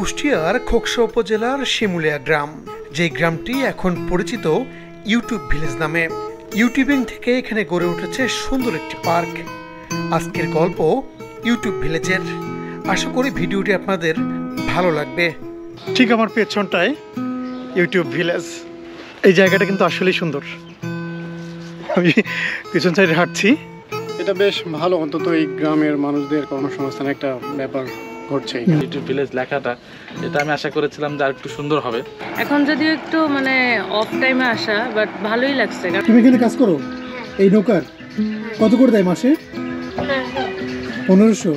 কুষ্টিয়ার খোকসা উপজেলার শিমুলিয়া গ্রাম, যে গ্রামটি এখন পরিচিত ইউটিউব ভিলেজ নামে। ইউটিউবিং থেকে এখানে গড়ে উঠেছে সুন্দর একটি পার্ক। আজকের গল্প ইউটিউব ভিলেজের। আশা করি ভিডিওটি আপনাদের ভালো লাগবে। ঠিক আমার পেছনটায় ইউটিউব ভিলেজ। এই জায়গাটা কিন্তু আসলেই সুন্দর। আমি পিছন সাইডে হাঁটছি। এটা বেশ ভালো, অন্তত এই গ্রামের মানুষদের কর্মসংস্থান একটা ব্যাপার ঘটছে। ইউটিউব ভিলেজ লেখাটা, এটা আমি আশা করেছিলাম যে আর একটু সুন্দর হবে। এখন যদি একটু অফ টাইমে আসা, বাট ভালোই লাগছে। তুমি এখানে কাজ করো এই নৌকার? কত করে দেয় মাসে? 1500।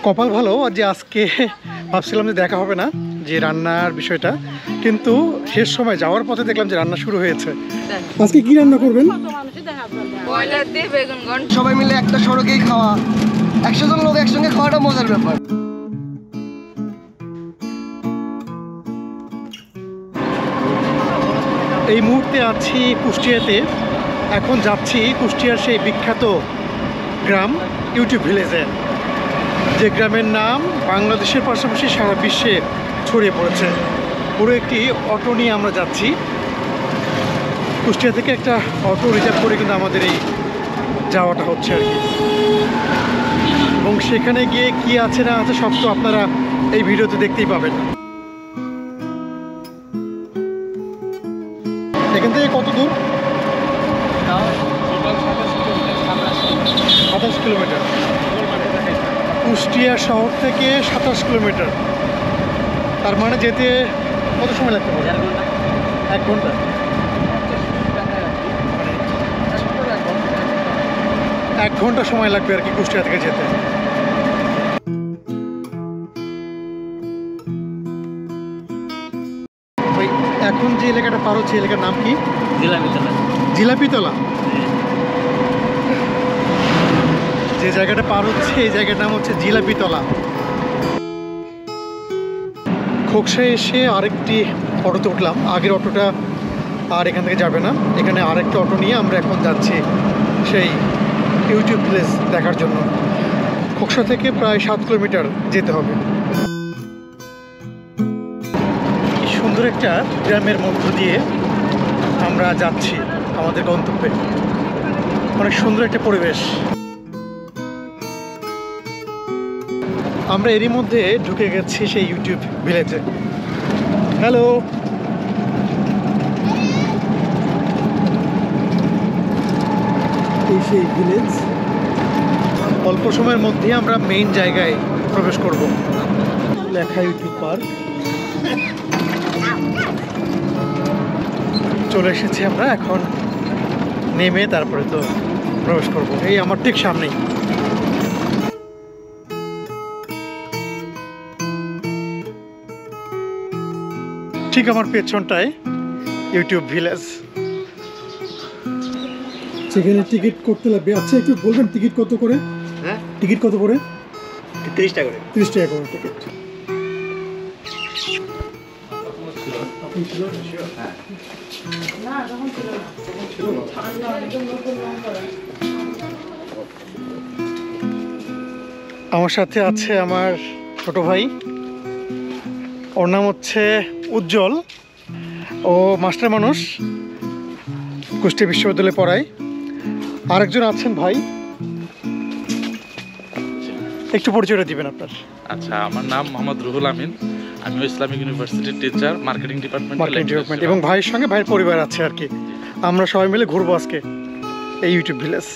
কপাল ভালো যে আজকে ভাবছিলাম যে দেখা হবে না, যে রান্নার বিষয়টা, কিন্তু শেষ সময় যাওয়ার পথে দেখলাম যে রান্না শুরু হয়েছে। আজকে কি রান্না করবেন? সবাই মিলে একটা সড়কেই খাওয়া, 100 জন লোক একসঙ্গে খাওয়াটা মজার ব্যাপার। এই মুহূর্তে আছি কুষ্টিয়াতে। এখন যাচ্ছি কুষ্টিয়ার সেই বিখ্যাত গ্রাম ইউটিউব ভিলেজে, যে গ্রামের নাম বাংলাদেশের পাশাপাশি সারা বিশ্বে ছড়িয়ে পড়েছে। পুরো একটি অটো নিয়ে আমরা যাচ্ছি। কুষ্টিয়া থেকে একটা অটো রিজার্ভ করে কিন্তু আমাদের এই যাওয়াটা হচ্ছে আর কি। এবং সেখানে গিয়ে কি আছে না আছে সব তো আপনারা এই ভিডিওতে দেখতেই পাবেন। এখান থেকে কত দূর? 27 কিলোমিটার। কুষ্টিয়া শহর থেকে 27 কিলোমিটার। তার মানে যেতে কত সময় লাগতে পারে? 1 ঘন্টা। 1 ঘন্টা সময় লাগবে আর কি কুষ্টিয়া থেকে যেতে। এখন যে এলাকাটা পার হচ্ছে, এলাকার নাম কি? জিলাপিতলা। জিলাপিতলা। যে জায়গাটা পার হচ্ছে এই জায়গার নাম হচ্ছে জিলাপিতলা। খোকসায় এসে আরেকটি অটোতে উঠলাম। আগের অটোটা আর এখান থেকে যাবে না, এখানে আরেকটা অটো নিয়ে আমরা এখন যাচ্ছি সেই ইউটিউব ভিলেজ দেখার জন্য। খোকসা থেকে প্রায় 7 কিলোমিটার যেতে হবে। কি সুন্দর একটা গ্রামের মধ্য দিয়ে আমরা যাচ্ছি আমাদের গন্তব্যে। অনেক সুন্দর একটা পরিবেশ। আমরা এরই মধ্যে ঢুকে গেছি সেই ইউটিউব ভিলেজে। হ্যালো, এই সেই ভিলেজ। অল্প সময়ের মধ্যে আমরা মেইন জায়গায় প্রবেশ করব। লেখা ইউটিউব পার্ক। চলে এসেছি আমরা। এখন নেমে তারপরে তো প্রবেশ করব। এই আমার ঠিক সামনেই। ঠিক আমার পেছনটায় ইউটিউব ভিলেজ। সেখানে টিকিট করতে লাগবে। আচ্ছা, একটু বলবেন টিকিট কত করে? হ্যাঁ, টিকিট কত করে? 30 টাকা করে। 30 টাকা করে টিকিট। আমার সাথে আছে আমার ছোট ভাই, ওর নাম হচ্ছে উজ্জ্বল। ও মাস্টার মানুষ, কুষ্টিয়া বিশ্ববিদ্যালয়ে পড়ায়। আরেকজন আছেন ভাই, একটু পরিচয়টা দিবেন আপনার? আচ্ছা, আমার নাম মোহাম্মদ রুহুল আমিন। আমি ইসলামিক ইউনিভার্সিটির টিচার, মার্কেটিং ডিপার্টমেন্ট। এবং ভাইয়ের সঙ্গে ভাইয়ের পরিবার আছে আর কি। আমরা সবাই মিলে ঘুরবো আজকে এই ইউটিউব ভিলেজ।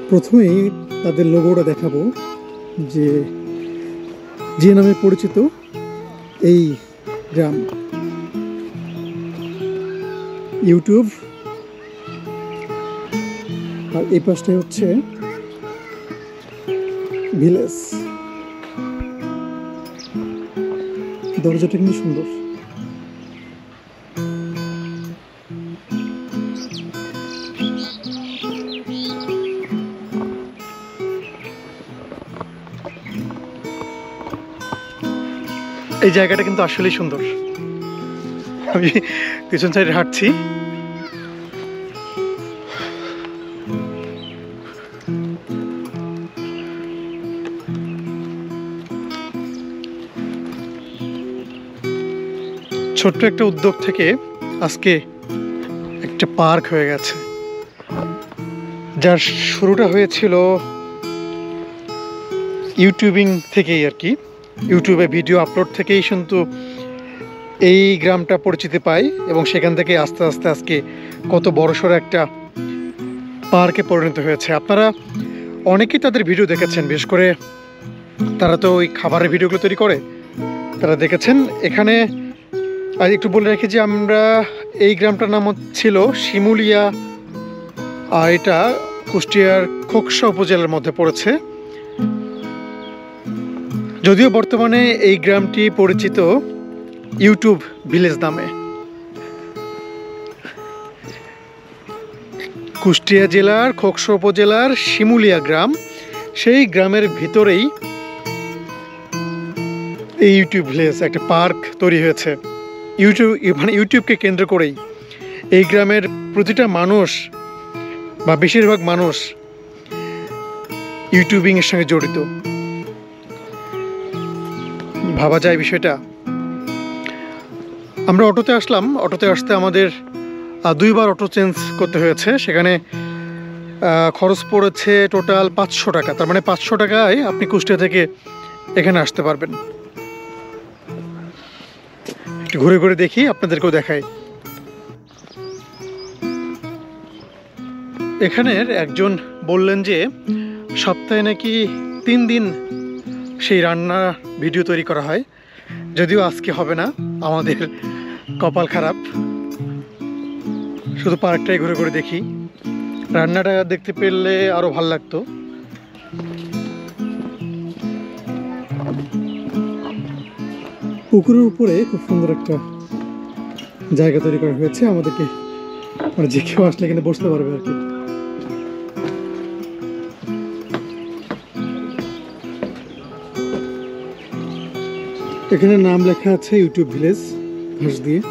প্রথমেই তাদের লোগোটা দেখাবো, যে নামে পরিচিত এই গ্রাম ইউটিউব। আর এই পাশটাই হচ্ছে ভিলেজ। দরজাটা কিন্তু সুন্দর। এই জায়গাটা কিন্তু আসলেই সুন্দর। আমি পিছন সাইডে হাঁটছি। ছোট্ট একটা উদ্যোগ থেকে আজকে একটা পার্ক হয়ে গেছে, যার শুরুটা হয়েছিল ইউটিউবিং থেকেই আর কি। ইউটিউবে ভিডিও আপলোড থেকেই কিন্তু এই গ্রামটা পরিচিতি পায় এবং সেখান থেকে আস্তে আস্তে আজকে কত বড়সড় একটা পার্কে পরিণত হয়েছে। আপনারা অনেকেই তাদের ভিডিও দেখেছেন, বিশেষ করে তারা তো ওই খাবারের ভিডিওগুলো তৈরি করে, তারা দেখেছেন। এখানে আর একটু বলে রাখি যে আমরা এই গ্রামটার নাম ছিল শিমুলিয়া, আর এটা কুষ্টিয়ার খোকসা উপজেলার মধ্যে পড়েছে। যদিও বর্তমানে এই গ্রামটি পরিচিত ইউটিউব ভিলেজ নামে। কুষ্টিয়া জেলার খোকসা উপজেলার শিমুলিয়া গ্রাম, সেই গ্রামের ভিতরেই এই ইউটিউব ভিলেজ একটা পার্ক তৈরি হয়েছে। ইউটিউবকে কেন্দ্র করেই এই গ্রামের প্রতিটা মানুষ বা বেশিরভাগ মানুষ ইউটিউবিংয়ের সঙ্গে জড়িত। ভাবা যায় বিষয়টা। আমরা অটোতে আসলাম, অটোতে আসতে আমাদের 2 বার অটো চেঞ্জ করতে হয়েছে। সেখানে খরচ পড়েছে টোটাল 500 টাকা। তার মানে 500 টাকায় আপনি কুষ্টিয়া থেকে এখানে আসতে পারবেন। একটু ঘুরে ঘুরে দেখি, আপনাদেরকেও দেখাই। এখানের একজন বললেন যে সপ্তাহে নাকি 3 দিন সেই রান্নার ভিডিও তৈরি করা হয়। যদিও আজকে হবে না, আমাদের কপাল খারাপ। শুধু পার্কটাই ঘুরে ঘুরে দেখি, রান্নাটা দেখতে পেলে আরও ভালো লাগতো। পুকুরের উপরে খুব সুন্দর একটা জায়গা তৈরি করা হয়েছে, আমাদেরকে মানে যে কেউ আসলে এখানে বসতে পারবে আর কি। এখানে নাম লেখা আছে ইউটিউব ভিলেজ ঘাস দিয়ে।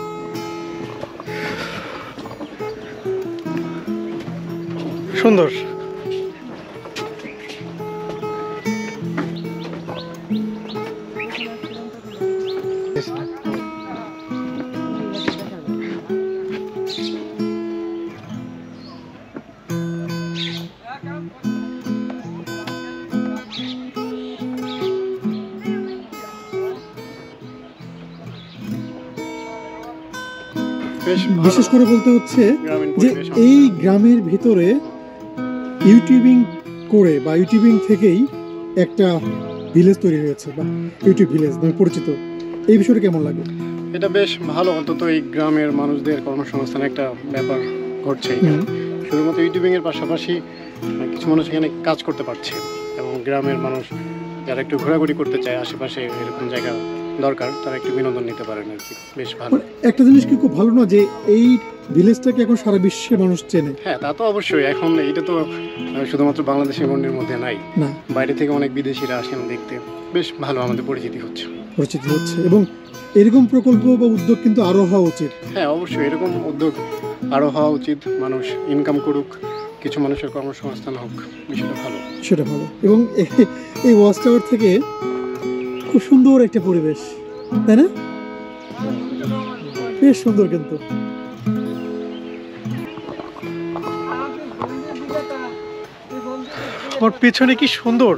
সুন্দর। বিশেষ করে বলতে হচ্ছে যে এই গ্রামের ভিতরে ইউটিউবিং করে বা ইউটিউবিং থেকেই একটা ভিলেজ তৈরি হয়েছে বা ইউটিউব ভিলেজ নামে পরিচিত। এই বিষয়টা কেমন লাগে? এটা বেশ ভালো, অন্তত এই গ্রামের মানুষদের কর্মসংস্থানের একটা ব্যাপার ঘটছে। শুধুমাত্র ইউটিউবিং এর পাশাপাশি কিছু মানুষ এখানে কাজ করতে পারছে, এবং গ্রামের মানুষ যারা একটু ঘোরাঘুরি করতে চায়, আশেপাশে এরকম জায়গা দরকার, তারা একটু বিনোদন নিতে পারেন আর কি। বেশ ভালো। একটা জিনিস কি খুব ভালো না যে এই ভিলেজটাকে এখন সারা বিশ্বের মানুষ চেনে? হ্যাঁ, তা তো অবশ্যই। এখন এটা তো শুধুমাত্র বাংলাদেশের গণ্যের মধ্যে নাই, না, বাইরে থেকে অনেক বিদেশিরা আসেন দেখতে। বেশ ভালো, আমাদের পরিচিতি হচ্ছে। এবং এরকম প্রকল্প বা উদ্যোগ কিন্তু আরো হওয়া উচিত। হ্যাঁ, অবশ্যই এরকম উদ্যোগ আরো হওয়া উচিত। মানুষ ইনকাম করুক, কিছু মানুষের কর্মসংস্থান হোক, বিষয়টা ভালো। সেটা ভালো। এবং এই ওয়াচ টাওয়ার থেকে খুব সুন্দর একটা পরিবেশ, তাই না? বেশ সুন্দর। কিন্তু আমার পেছনে কি সুন্দর,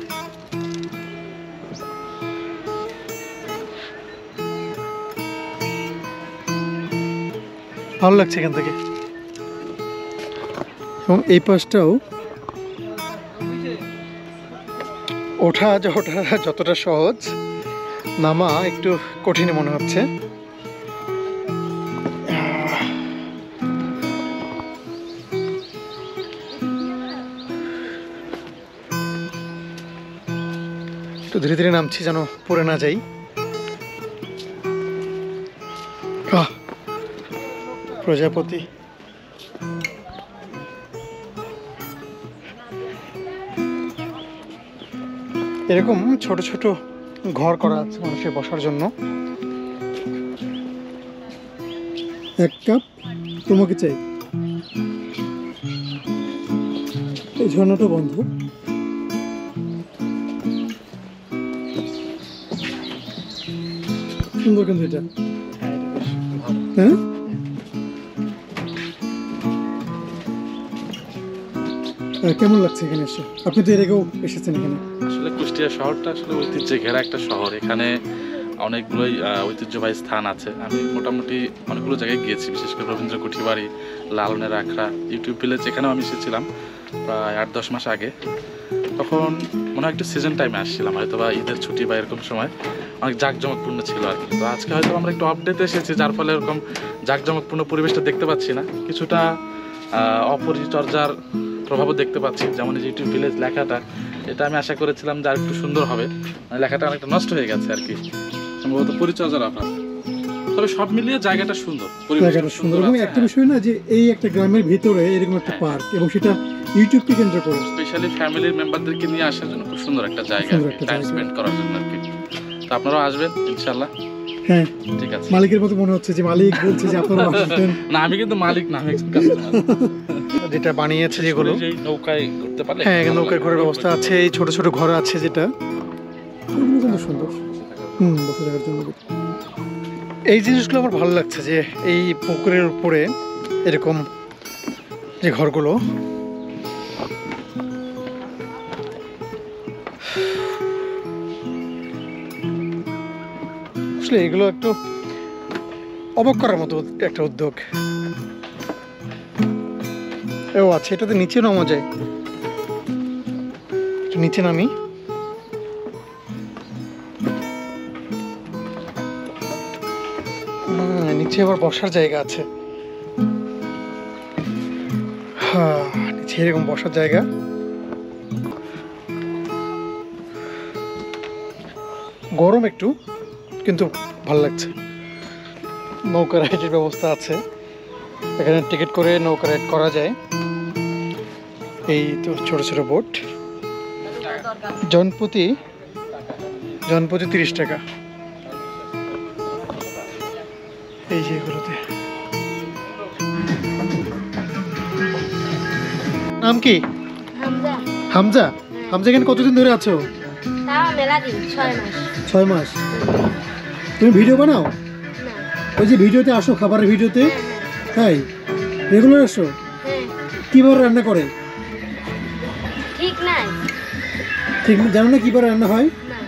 ভালো লাগছে এখান থেকে। এবং এই পাশটাও ওঠা যতটা সহজ, নামা একটু কঠিন মনে হচ্ছে। একটু ধীরে ধীরে নামছি যেন পড়ে না যাই। প্রজাপতি। এরকম ছোট ছোট ঘর করা আছে মানুষের বসার জন্য। 1 কাপ তোমাকে চাই। এই ঝর্ণাটা বন্ধ। সুন্দর কিন্তু এটা। হ্যাঁ, কেমন লাগছে এখানে এসে? আপনি তো এর আগেও এসেছেন এখানে। আসলে কুষ্টিয়া শহরটা আসলে ঐতিহ্যে ঘেরা একটা শহর। এখানে অনেকগুলোই ঐতিহ্যবাহী স্থান আছে। আমি মোটামুটি অনেকগুলো জায়গায় গিয়েছি, বিশেষ করে রবীন্দ্র কুঠিবাড়ি, লালনের আখড়া, ইউটিউব ভিলেজ, এখানেও আমি এসেছিলাম প্রায় 8-10 মাস আগে। তখন মনে হয় একটু সিজন টাইমে আসছিলাম, হয়তো বা ঈদের ছুটি বা এরকম সময় অনেক জাঁকজমকপূর্ণ ছিল আর কি। তো আজকে হয়তো আমরা একটু আপডেটে এসেছি, যার ফলে এরকম জাঁকজমকপূর্ণ পরিবেশটা দেখতে পাচ্ছি না, কিছুটা অপরিচর্যার প্রভাবও দেখতে পাচ্ছি। যেমন এই যে ইউটিউব ভিলেজ লেখাটা, এটা আমি আশা করেছিলাম যে আর একটু সুন্দর হবে, মানে লেখাটা অনেকটা নষ্ট হয়ে গেছে আর কি, সম্ভবত পরিচর্যার অভাব। তবে সব মিলিয়ে জায়গাটা সুন্দর, জায়গাটা সুন্দর। এবং একটা বিষয় না যে এই একটা গ্রামের ভিতরে এরকম একটা পার্ক, এবং সেটা ইউটিউবকে কেন্দ্র করে, স্পেশালি ফ্যামিলির মেম্বারদেরকে নিয়ে আসার জন্য খুব সুন্দর একটা জায়গা, সুন্দর একটা টাইম জায়গা। স্পেন্ড করার জন্য আর কি। তো আপনারাও আসবেন ইনশাআল্লাহ। হ্যাঁ, ঠিক আছে। মালিকের মতো মনে হচ্ছে যে মালিক বলছে যে আপনারা আসবেন। না, আমি কিন্তু মালিক না, আমি একজন কাস্টমার। যেটা বানিয়েছে যেগুলো, যে নৌকায় ঘুরতে পারলে, হ্যাঁ এখানে নৌকায় ঘোরার ব্যবস্থা আছে, এই ছোট ছোট ঘর আছে, যেটা ওগুলো কিন্তু সুন্দর। বসে থাকার জন্য এই জিনিসগুলো আমার ভালো লাগছে, যে এই পুকুরের উপরে এরকম যে ঘরগুলো, আসলে এগুলো একটু অবাক করার মতো একটা উদ্যোগ। ও আচ্ছা, এটাতে নিচে নামা যায়, একটু নিচে নামি। নিচে আবার বসার জায়গা আছে। হ্যাঁ, নিচে এরকম বসার জায়গা। গরম একটু, কিন্তু ভালো লাগছে। নৌকা রাইডের ব্যবস্থা আছে, এখানে টিকিট করে নৌকা রাইড করা যায়। এই তো ছোট ছোট বোট, জনপ্রতি 30 টাকা। এই যে এগুলোতে নাম কি? হামজা। হামজা। হামজা এখানে কতদিন ধরে আছো? তাও মেলা দিন, 6 মাস। 6 মাস। তুমি ভিডিও বানাও? না। ওই যে ভিডিওতে আসো, খাবারের ভিডিওতে? তাই রেগুলার আসো? হ্যাঁ। কিভাবে রান্না করে? ঠিক নাই। ঠিক জানো না কিভাবে রান্না হয়? না।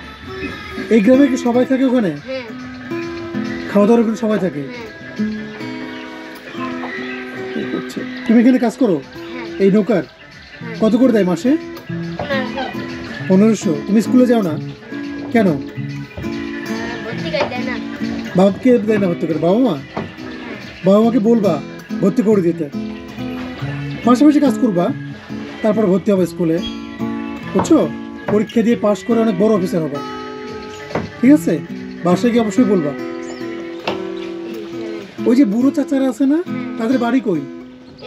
এই গ্রামে কি সবাই থাকে ওখানে? হ্যাঁ। খাওয়া দাওয়ার ওখানে সবাই থাকে? হ্যাঁ। ঠিক আছে। তুমি এখানে কাজ করো হ্যাঁ। এই নৌকার? কত করে দেয় মাসে? 1500। 1500। তুমি স্কুলে যাও না কেন? ভর্তি গাই দেয় না। বাবাকে দেয় না ভর্তি করে? বাবা মাকে বলবা ভর্তি করে দিতে, পাশাপাশি কাজ করবা, তারপর ভর্তি হবে স্কুলে, বুঝছো? পরীক্ষা দিয়ে পাশ করে অনেক বড় অফিসার হবা, ঠিক আছে? বাসায় গিয়ে অবশ্যই বলবা। ওই যে বুড়ো চাচারা আছে না, তাদের বাড়ি কই?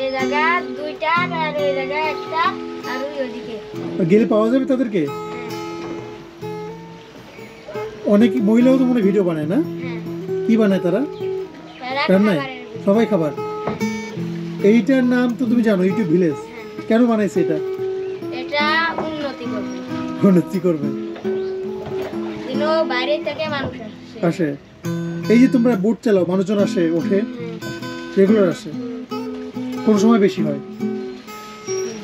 এই জায়গা 2টা, আর এই জায়গা 1টা, আর ওইদিকে। গেলে পাওয়া যাবে তাদেরকে? অনেক মহিলাও তো মনে ভিডিও বানায় না? হ্যাঁ। কি বানায় তারা? তারা রান্নায়? খাবারের ভিডিও। সবাই খাবার। এইটার নাম তো তুমি জানো, ইউটিউব ভিলেজ। কেন বানাইছে এটা? এটা উন্নতি করবে। উন্নতি করবে, দিনও বাইরে থেকে মানুষ আসছে। আসে। এই যে তোমরা বোট চালাও, মানুষজন আসে, ওঠে, রেগুলার আসে? কোন সময় বেশি হয়?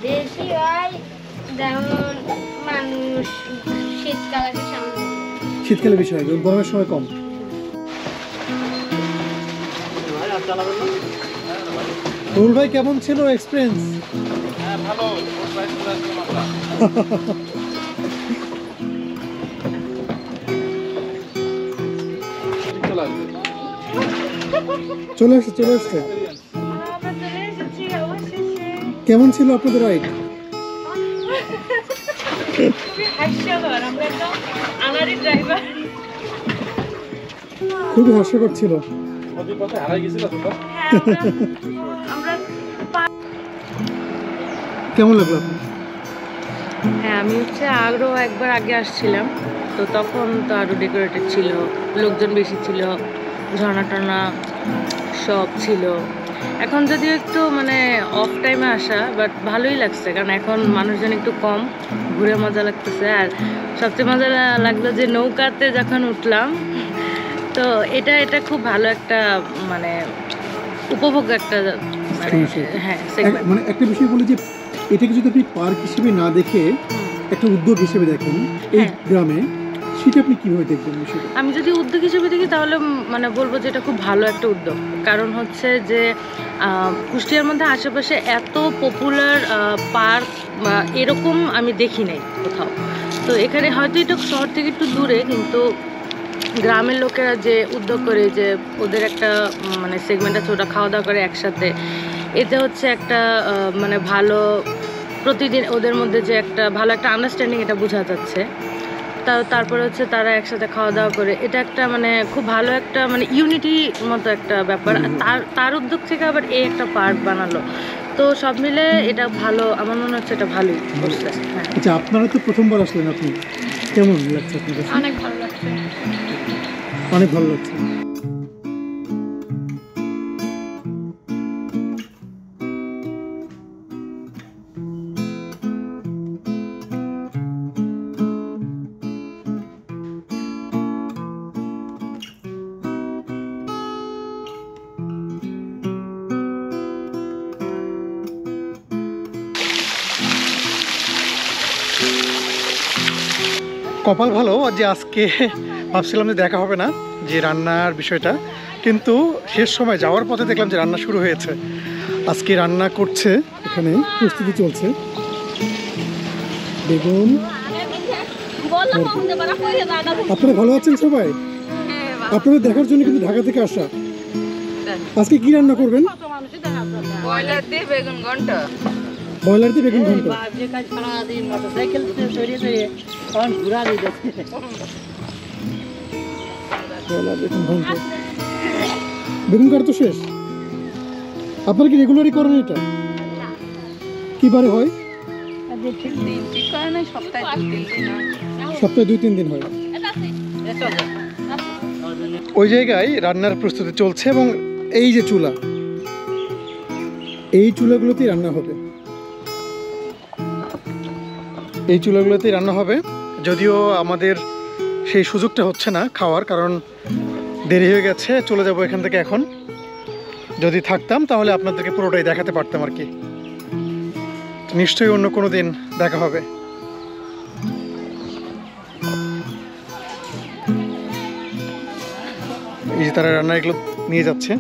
বেশি হয় যেমন মানুষ শীতকালে সামনে। শীতকালে বেশি হয়, গরমের সময় কম। রুল ভাই, কেমন ছিল এক্সপিরিয়েন্স? হ্যাঁ, ভালো। চলে আসছে। কেমন ছিল আপনাদের রাইড? খুবই হাস্যকর ছিল। কেমন লাগলো আপনার? হ্যাঁ, আমি আরও একবার আগে আসছিলাম, তো তখন তো আরও ডেকোরেটেড ছিল, লোকজন বেশি ছিল, ঝর্ণা টর্ণা সব ছিল। এখন যদিও একটু মানে অফ টাইমে আসা, বাট ভালোই লাগছে, কারণ এখন মানুষজন একটু কম, ঘুরে মজা লাগতেছে। আর সবচেয়ে মজা লাগলো যে নৌকাতে যখন উঠলাম, তো এটা খুব ভালো একটা মানে উপভোগ্য একটা মানে হ্যাঁ segment। মানে একটা বিষয় বলি যে এটাকে যদি আপনি পার্ক হিসেবে না দেখে একটা উদ্যোগ হিসেবে দেখেন এই গ্রামে, সেটা আপনি কিভাবে দেখবেন বিষয়টা? আমি যদি উদ্যোগ হিসেবে দেখি তাহলে মানে বলবো যে এটা খুব ভালো একটা উদ্যোগ। কারণ হচ্ছে যে কুষ্টিয়ার মধ্যে আশেপাশে এত পপুলার পার্ক বা এরকম আমি দেখি নাই কোথাও। তো এখানে হয়তো এটা শহর থেকে একটু দূরে, কিন্তু গ্রামের লোকেরা যে উদ্যোগ করে যে ওদের একটা মানে সেগমেন্ট আছে, ওটা খাওয়া দাওয়া করে একসাথে, এতে হচ্ছে একটা মানে ভালো প্রতিদিন ওদের মধ্যে যে একটা ভালো একটা আন্ডারস্ট্যান্ডিং এটা বোঝা যাচ্ছে। তারপরে হচ্ছে তারা একসাথে খাওয়া দাওয়া করে, এটা একটা মানে খুব ভালো একটা মানে ইউনিটি মতো একটা ব্যাপার। তার উদ্যোগ থেকে আবার এই একটা পার্ক বানালো, তো সব মিলে এটা ভালো, আমার মনে হচ্ছে এটা ভালোই করছে। হ্যাঁ, আচ্ছা, আপনারা তো প্রথমবার আসলেন, আপনি কেমন লাগছে আপনার কাছে? অনেক ভালো লাগছে। অনেক ভালো লাগছে। কপাল ভালো যে আজকে ভাবছিলাম যে দেখা হবে না যে রান্নার বিষয়টা, কিন্তু শেষ সময় যাওয়ার পথে দেখলাম যে রান্না শুরু হয়েছে। আজকে রান্না করছে, এখানে প্রস্তুতি চলছে। বেগুন। আপনারা ভালো আছেন সবাই? আপনাদের দেখার জন্য কিন্তু ঢাকা থেকে আসা। আজকে কি রান্না করবেন? ব্রয়লার দিয়ে বেগুন ঘন্ট। ব্রয়লার দিয়ে বেগুন ঘন্ট। বেগুন কাটা তো শেষ। আপনারা কি রেগুলারই করেন এটা? কি বারে হয়? সপ্তাহে 2-3 দিন হয়। ওই জায়গায় রান্নার প্রস্তুতি চলছে এবং এই যে চুলা, এই চুলাগুলোতেই রান্না হবে। এই চুলাগুলোতেই রান্না হবে। যদিও আমাদের সেই সুযোগটা হচ্ছে না খাওয়ার, কারণ দেরি হয়ে গেছে, চলে যাব এখান থেকে এখন। যদি থাকতাম তাহলে আপনাদেরকে পুরোটাই দেখাতে পারতাম আর কি। নিশ্চয়ই অন্য কোনো দিন দেখা হবে। এই যে তারা রান্না এগুলো নিয়ে যাচ্ছে।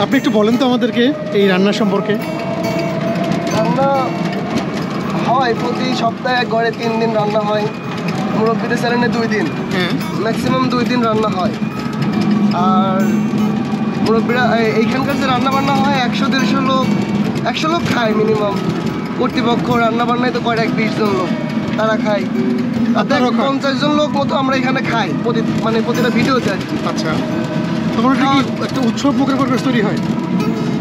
আপনি একটু বলেন তো আমাদেরকে এই রান্না সম্পর্কে। রান্না হয় প্রতি সপ্তাহে গড়ে 3 দিন রান্না হয়, মুরব্বীদের চ্যালেঞ্জে 2 দিন, ম্যাক্সিমাম 2 দিন রান্না হয়। আর মুরব্বীরা এইখানকার যে রান্না বান্না হয় 100-150 লোক খায় মিনিমাম। কর্তৃপক্ষ রান্না বান্নায় তো করে 20 জন লোক, তারা খায়। তাতে 50 জন লোক মতো আমরা এখানে খাই প্রতিটা ভিডিওতে আর কি। আচ্ছা, তোমার কি একটা উৎসব মুখের পরিবেশ তৈরি হয়?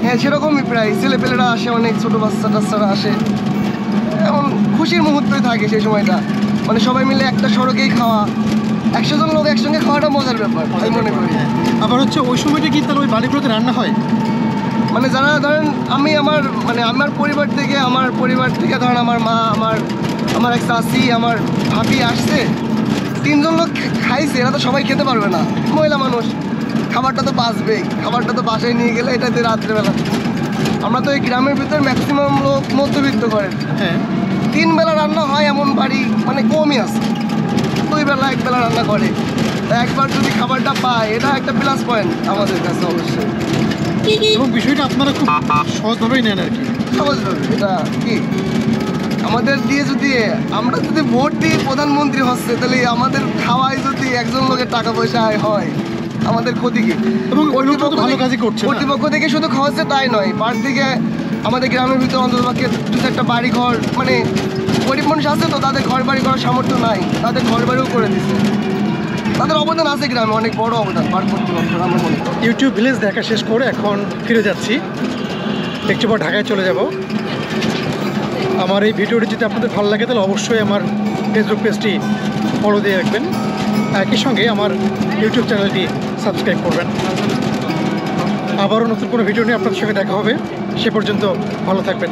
হ্যাঁ, সেরকমই প্রায়। ছেলেপেলেরা আসে, অনেক ছোটো বাচ্চারা আসে, এমন খুশির মুহূর্তই থাকে সেই সময়টা। মানে সবাই মিলে একটা সড়কেই খাওয়া, 100 জন লোক একসঙ্গে খাওয়াটা মজার ব্যাপার আমি মনে করি। আবার হচ্ছে ওই সময়টা কি তাহলে ওই বাড়িগুলোতে রান্না হয়? মানে যারা ধরেন আমার পরিবার থেকে ধরেন আমার মা, আমার এক চাচি, আমার ভাবি আসছে, 3 জন লোক খাইছে, এরা তো সবাই খেতে পারবে না, মহিলা মানুষ, খাবারটা তো বাঁচবেই। খাবারটা তো বাসায় নিয়ে গেলে এটাতে রাত্রেবেলা। আমরা তো এই গ্রামের ভিতরে ম্যাক্সিমাম লোক মধ্যবিত্ত করেন। হ্যাঁ, 3 বেলা রান্না হয় এমন বাড়ি মানে কমই আছে। 2 বেলা 1 বেলা রান্না করে, তা একবার যদি খাবারটা পায় এটা একটা প্লাস পয়েন্ট আমাদের কাছে অবশ্যই। এবং বিষয়টা আপনারা খুব সহজভাবেই নেন আর কি। সহজভাবে এটা কি আমাদের দিয়ে যদি আমরা যদি ভোট দিই প্রধানমন্ত্রী হচ্ছে, তাহলে আমাদের খাওয়ায় যদি একজন লোকের টাকা পয়সা আয় হয়, আমাদের ক্ষতি কি? এবং ওই লোকটা তো ভালো কাজই করছে না। কর্তৃপক্ষ থেকে শুধু খাওয়াচ্ছে তাই নয়, পার থেকে আমাদের গ্রামের ভিতরে অন্ততপক্ষে 2-4টা বাড়ি ঘর, মানে গরিব মানুষ আছে তো, তাদের ঘর বাড়ি করার সামর্থ্য নাই, তাদের ঘর বাড়িও করে দিচ্ছে। তাদের অবদান আছে গ্রামে, অনেক বড় অবদান পার কর্তৃপক্ষের আমার মনে করি। ইউটিউব ভিলেজ দেখা শেষ করে এখন ফিরে যাচ্ছি, একটু পর ঢাকায় চলে যাব। আমার এই ভিডিওটি যদি আপনাদের ভালো লাগে তাহলে অবশ্যই আমার ফেসবুক পেজটি ফলো দিয়ে রাখবেন, একই সঙ্গে আমার ইউটিউব চ্যানেলটি সাবস্ক্রাইব করবেন। আবারও নতুন কোনো ভিডিও নিয়ে আপনাদের সঙ্গে দেখা হবে, সে পর্যন্ত ভালো থাকবেন।